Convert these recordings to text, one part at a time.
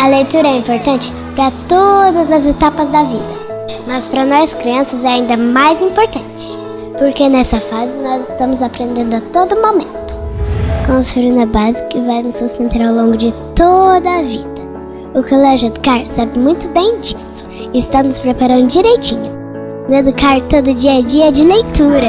A leitura é importante para todas as etapas da vida, mas para nós crianças é ainda mais importante, porque nessa fase nós estamos aprendendo a todo momento, construindo a base que vai nos sustentar ao longo de toda a vida. O Colégio Educar sabe muito bem disso e está nos preparando direitinho. No Educar, todo dia é dia de leitura.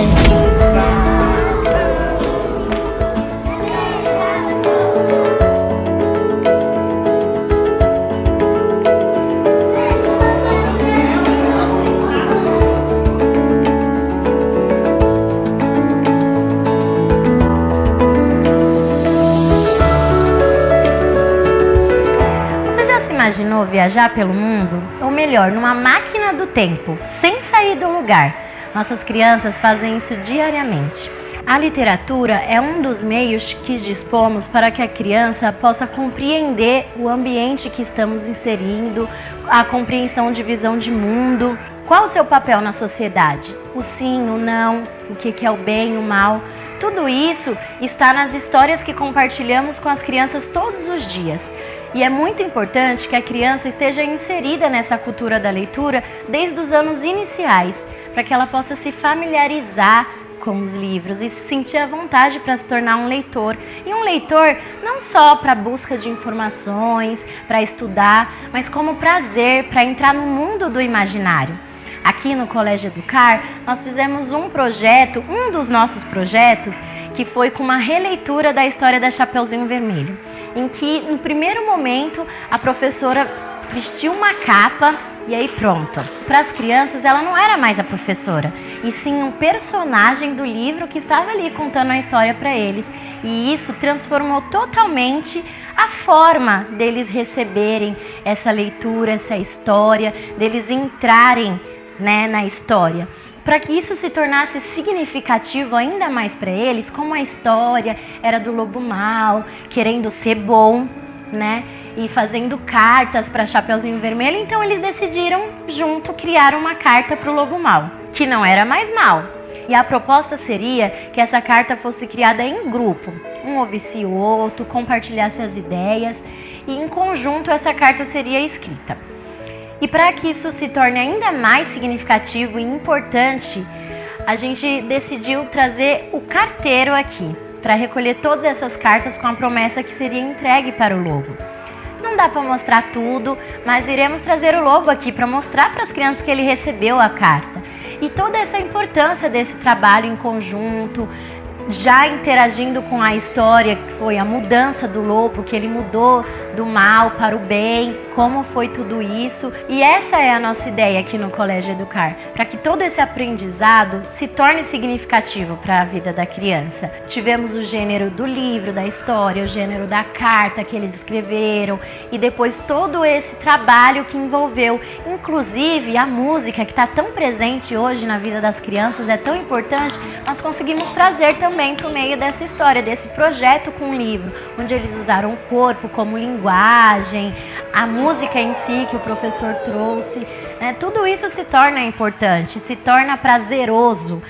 Imaginou viajar pelo mundo? Ou melhor, numa máquina do tempo, sem sair do lugar? Nossas crianças fazem isso diariamente. A literatura é um dos meios que dispomos para que a criança possa compreender o ambiente que estamos inserindo, a compreensão de visão de mundo. Qual o seu papel na sociedade? O sim, o não, o que é o bem, o mal. Tudo isso está nas histórias que compartilhamos com as crianças todos os dias. E é muito importante que a criança esteja inserida nessa cultura da leitura desde os anos iniciais, para que ela possa se familiarizar com os livros e se sentir à vontade para se tornar um leitor. E um leitor não só para busca de informações, para estudar, mas como prazer, para entrar no mundo do imaginário. Aqui no Colégio Educar, nós fizemos um dos nossos projetos, que foi com uma releitura da história da Chapeuzinho Vermelho, em que, no primeiro momento, a professora vestiu uma capa e aí pronto. Para as crianças, ela não era mais a professora, e sim um personagem do livro que estava ali contando a história para eles. E isso transformou totalmente a forma deles receberem essa leitura, essa história, deles entrarem, na história. Para que isso se tornasse significativo ainda mais para eles, como a história era do lobo mau, querendo ser bom, e fazendo cartas para Chapeuzinho Vermelho, então eles decidiram junto criar uma carta para o lobo mau, que não era mais mau. E a proposta seria que essa carta fosse criada em grupo, um ouvisse o outro, compartilhasse as ideias, e em conjunto essa carta seria escrita. E para que isso se torne ainda mais significativo e importante, a gente decidiu trazer o carteiro aqui, para recolher todas essas cartas com a promessa que seria entregue para o lobo. Não dá para mostrar tudo, mas iremos trazer o lobo aqui para mostrar para as crianças que ele recebeu a carta. E toda essa importância desse trabalho em conjunto, já interagindo com a história, que foi a mudança do lobo, que ele mudou do mal para o bem, como foi tudo isso. E essa é a nossa ideia aqui no Colégio Educar, para que todo esse aprendizado se torne significativo para a vida da criança. Tivemos o gênero do livro, da história, o gênero da carta que eles escreveram, e depois todo esse trabalho que envolveu, inclusive a música, que está tão presente hoje na vida das crianças, é tão importante, nós conseguimos trazer também por meio dessa história, desse projeto com o livro, onde eles usaram o corpo como linguagem, a música em si que o professor trouxe, tudo isso se torna importante, se torna prazeroso,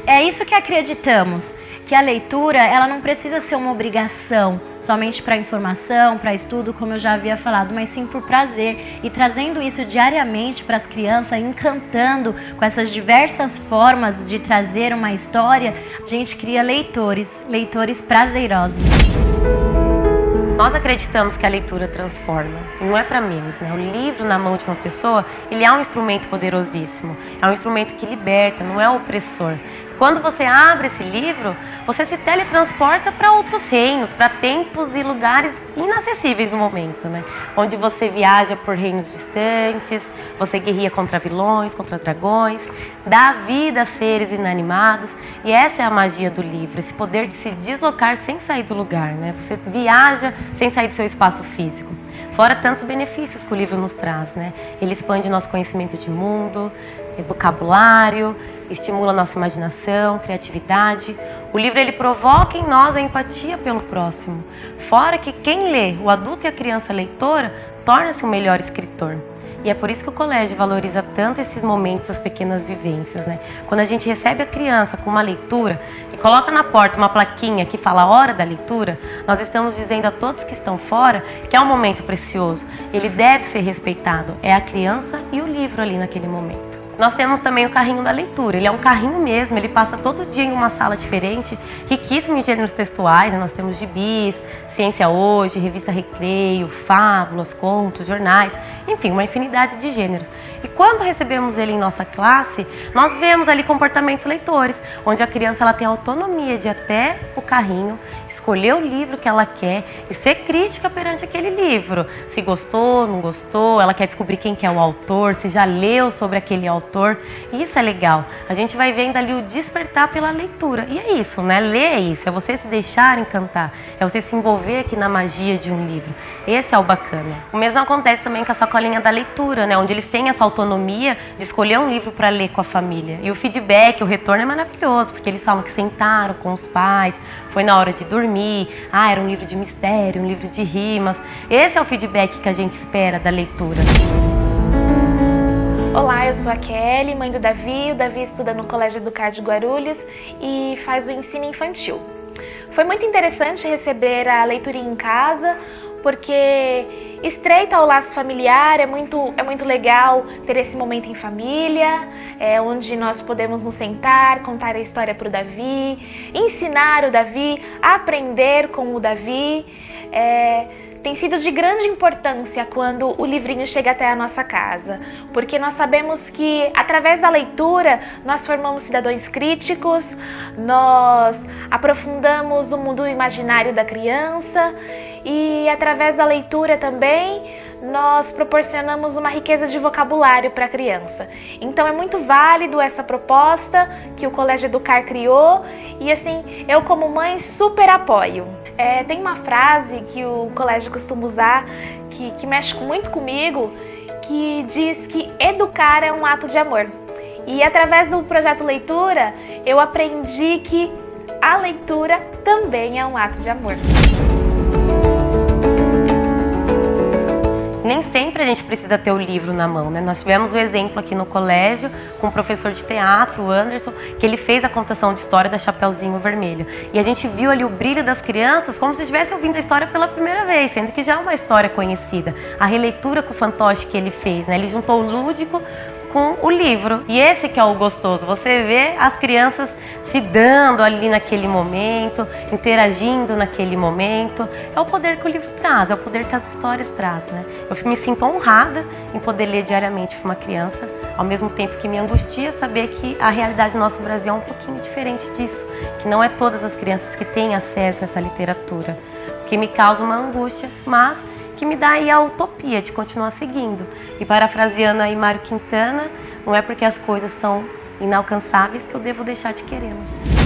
É isso que acreditamos, que a leitura ela não precisa ser uma obrigação somente para informação, para estudo, como eu já havia falado, mas sim por prazer, e trazendo isso diariamente para as crianças, encantando com essas diversas formas de trazer uma história, a gente cria leitores prazerosos. Nós acreditamos que a leitura transforma, e não é para menos, O livro na mão de uma pessoa, ele é um instrumento poderosíssimo, é um instrumento que liberta, não é opressor. Quando você abre esse livro, você se teletransporta para outros reinos, para tempos e lugares inacessíveis no momento, Onde você viaja por reinos distantes, você guerreia contra vilões, contra dragões, dá vida a seres inanimados, e essa é a magia do livro, esse poder de se deslocar sem sair do lugar, Você viaja sem sair do seu espaço físico. Fora tantos benefícios que o livro nos traz, Ele expande nosso conhecimento de mundo, vocabulário, estimula nossa imaginação, criatividade. O livro ele provoca em nós a empatia pelo próximo. Fora que quem lê, o adulto e a criança leitora, torna-se um melhor escritor. E é por isso que o colégio valoriza tanto esses momentos, as pequenas vivências, né? Quando a gente recebe a criança com uma leitura e coloca na porta uma plaquinha que fala a hora da leitura, nós estamos dizendo a todos que estão fora que é um momento precioso. Ele deve ser respeitado. É a criança e o livro ali naquele momento. Nós temos também o carrinho da leitura. Ele é um carrinho mesmo, ele passa todo dia em uma sala diferente, riquíssimo em gêneros textuais. Nós temos gibis, Ciência Hoje, Revista Recreio, fábulas, contos, jornais, enfim, uma infinidade de gêneros. E quando recebemos ele em nossa classe, nós vemos ali comportamentos leitores, onde a criança ela tem autonomia de ir até o carrinho, escolher o livro que ela quer e ser crítica perante aquele livro. Se gostou, não gostou, ela quer descobrir quem que é o autor, se já leu sobre aquele autor. E isso é legal. A gente vai vendo ali o despertar pela leitura. E é isso, né? Ler é isso, é você se deixar encantar, é você se envolver aqui na magia de um livro. Esse é o bacana. O mesmo acontece também com a sacolinha da leitura, né? Onde eles têm essa autonomia de escolher um livro para ler com a família. E o feedback, o retorno é maravilhoso, porque eles falam que sentaram com os pais, foi na hora de dormir, era um livro de mistério, um livro de rimas. Esse é o feedback que a gente espera da leitura. Olá, eu sou a Kelly, mãe do Davi. O Davi estuda no Colégio Educar de Guarulhos e faz o ensino infantil. Foi muito interessante receber a leiturinha em casa, porque estreita o laço familiar, é muito legal ter esse momento em família, onde nós podemos nos sentar, contar a história para o Davi, ensinar o Davi, aprender com o Davi. Tem sido de grande importância quando o livrinho chega até a nossa casa, porque nós sabemos que através da leitura nós formamos cidadãos críticos, nós aprofundamos o mundo imaginário da criança e através da leitura também nós proporcionamos uma riqueza de vocabulário para a criança. Então é muito válido essa proposta que o Colégio Educar criou e assim, eu como mãe super apoio. Tem uma frase que o colégio costuma usar que mexe muito comigo, que diz que educar é um ato de amor. E através do projeto Leitura, eu aprendi que a leitura também é um ato de amor. Nem sempre a gente precisa ter o livro na mão, né? Nós tivemos um exemplo aqui no colégio com um professor de teatro, o Anderson, que ele fez a contação de história da Chapeuzinho Vermelho. E a gente viu ali o brilho das crianças como se estivesse ouvindo a história pela primeira vez, sendo que já é uma história conhecida. A releitura com o fantoche que ele fez, né? Ele juntou o lúdico com o livro. E esse que é o gostoso, você vê as crianças se dando ali naquele momento, interagindo naquele momento. É o poder que o livro traz, é o poder que as histórias trazem, né? Eu me sinto honrada em poder ler diariamente para uma criança, ao mesmo tempo que me angustia saber que a realidade do nosso Brasil é um pouquinho diferente disso, que não é todas as crianças que têm acesso a essa literatura, que me causa uma angústia, mas que me dá aí a utopia de continuar seguindo. E parafraseando aí Mário Quintana, não é porque as coisas são inalcançáveis que eu devo deixar de querê-las.